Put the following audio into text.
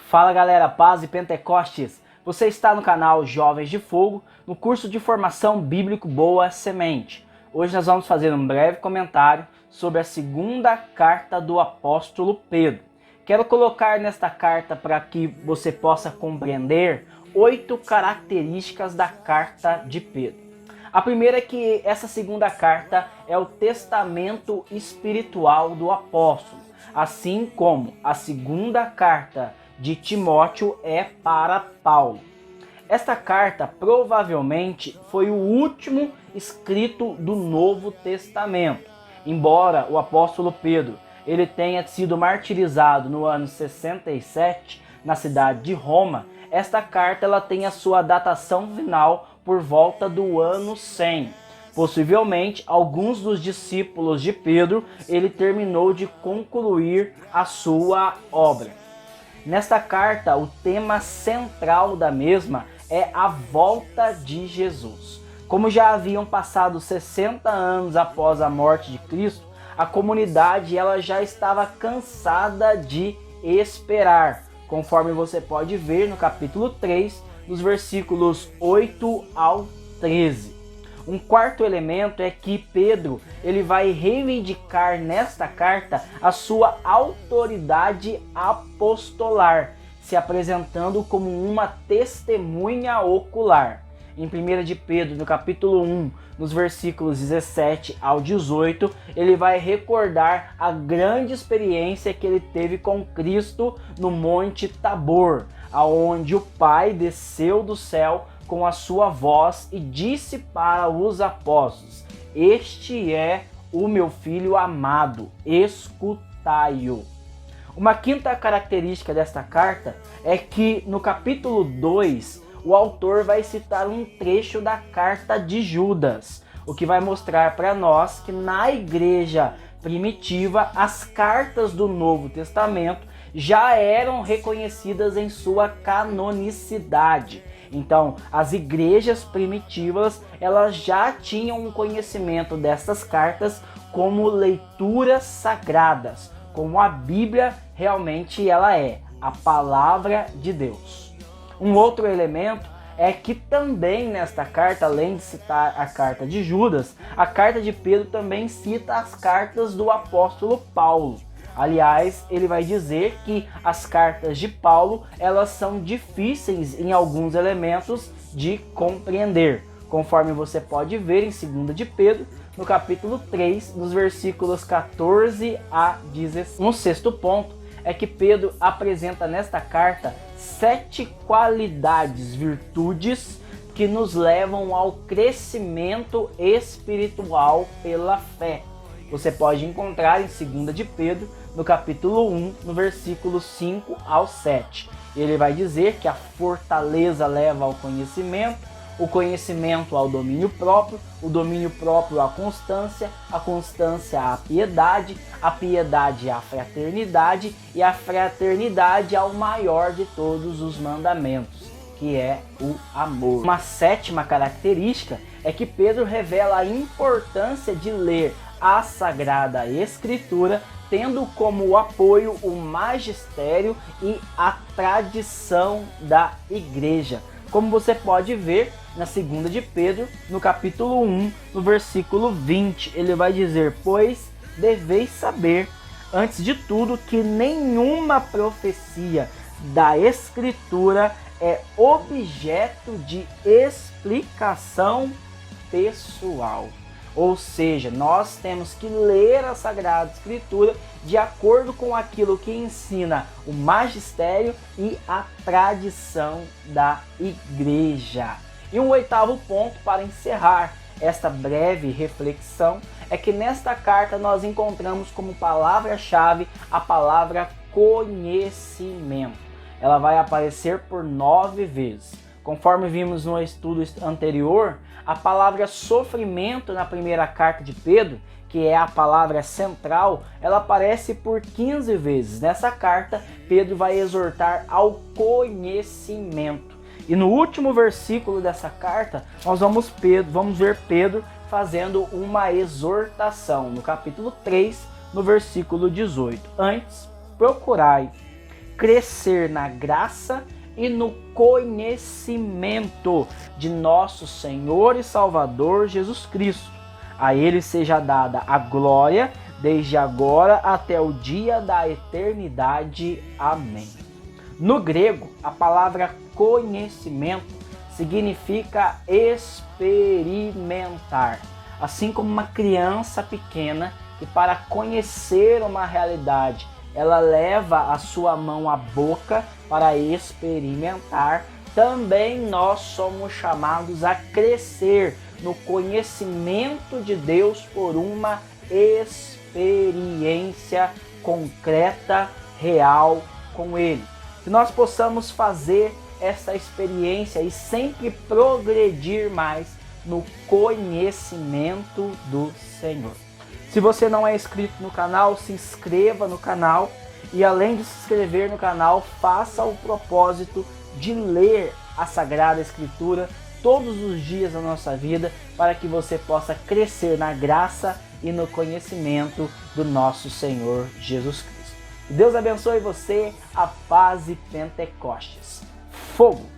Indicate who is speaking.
Speaker 1: Fala galera, paz e Pentecostes! Você está no canal Jovens de Fogo, no curso de formação bíblico Boa Semente. Hoje nós vamos fazer um breve comentário sobre a segunda carta do apóstolo Pedro. Quero colocar nesta carta para que você possa compreender 8 características da carta de Pedro. A primeira é que essa segunda carta é o testamento espiritual do apóstolo, assim como a segunda carta de Timóteo é para Paulo. Esta carta provavelmente foi o último escrito do Novo Testamento. Embora o apóstolo Pedro ele tenha sido martirizado no ano 67 na cidade de Roma, esta carta ela tem a sua datação final por volta do ano 100. Possivelmente, alguns dos discípulos de Pedro, ele terminou de concluir a sua obra. Nesta carta, o tema central da mesma é a volta de Jesus. Como já haviam passado 60 anos após a morte de Cristo, a comunidade ela já estava cansada de esperar, conforme você pode ver no capítulo 3, dos versículos 8 ao 13. Um quarto elemento é que Pedro ele vai reivindicar nesta carta a sua autoridade apostolar, se apresentando como uma testemunha ocular. Em 1 de Pedro, no capítulo 1, nos versículos 17 ao 18, ele vai recordar a grande experiência que ele teve com Cristo no Monte Tabor, aonde o Pai desceu do céu com a sua voz e disse para os apóstolos: "Este é o meu filho amado, escutai-o." Uma quinta característica desta carta é que no capítulo 2, o autor vai citar um trecho da carta de Judas, o que vai mostrar para nós que na igreja primitiva as cartas do Novo Testamento já eram reconhecidas em sua canonicidade. Então, as igrejas primitivas, elas já tinham um conhecimento dessas cartas como leituras sagradas, como a Bíblia realmente ela é, a palavra de Deus. Um outro elemento é que também nesta carta, além de citar a carta de Judas, a carta de Pedro também cita as cartas do apóstolo Paulo. Aliás, ele vai dizer que as cartas de Paulo, elas são difíceis em alguns elementos de compreender, conforme você pode ver em 2 de Pedro, no capítulo 3, nos versículos 14 a 16. Um sexto ponto é que Pedro apresenta nesta carta 7 qualidades, virtudes que nos levam ao crescimento espiritual pela fé. Você pode encontrar em 2 de Pedro, no capítulo 1, no versículo 5 ao 7. Ele vai dizer que a fortaleza leva ao conhecimento, o conhecimento ao domínio próprio, o domínio próprio à constância, a constância à piedade, a piedade à fraternidade e a fraternidade ao maior de todos os mandamentos, que é o amor. Uma sétima característica é que Pedro revela a importância de ler a Sagrada Escritura, tendo como apoio o magistério e a tradição da igreja. Como você pode ver na 2 de Pedro, no capítulo 1, no versículo 20, ele vai dizer: "Pois deveis saber, antes de tudo, que nenhuma profecia da Escritura é objeto de explicação pessoal." Ou seja, nós temos que ler a Sagrada Escritura de acordo com aquilo que ensina o magistério e a tradição da igreja. E um oitavo ponto para encerrar esta breve reflexão é que nesta carta nós encontramos como palavra-chave a palavra conhecimento. Ela vai aparecer por 9 vezes. Conforme vimos no estudo anterior, a palavra sofrimento na primeira carta de Pedro, que é a palavra central, ela aparece por 15 vezes. Nessa carta, Pedro vai exortar ao conhecimento. E no último versículo dessa carta, nós vamos ver Pedro fazendo uma exortação. No capítulo 3, no versículo 18. "Antes, procurai crescer na graça e no conhecimento de nosso Senhor e Salvador Jesus Cristo. A Ele seja dada a glória, desde agora até o dia da eternidade. Amém. No grego, a palavra conhecimento significa experimentar, assim como uma criança pequena que, para conhecer uma realidade, ela leva a sua mão à boca para experimentar. Também nós somos chamados a crescer no conhecimento de Deus por uma experiência concreta, real com Ele. Que nós possamos fazer essa experiência e sempre progredir mais no conhecimento do Senhor. Se você não é inscrito no canal, se inscreva no canal e, além de se inscrever no canal, faça o propósito de ler a Sagrada Escritura todos os dias da nossa vida, para que você possa crescer na graça e no conhecimento do nosso Senhor Jesus Cristo. Que Deus abençoe você, a paz e Pentecostes. Fogo!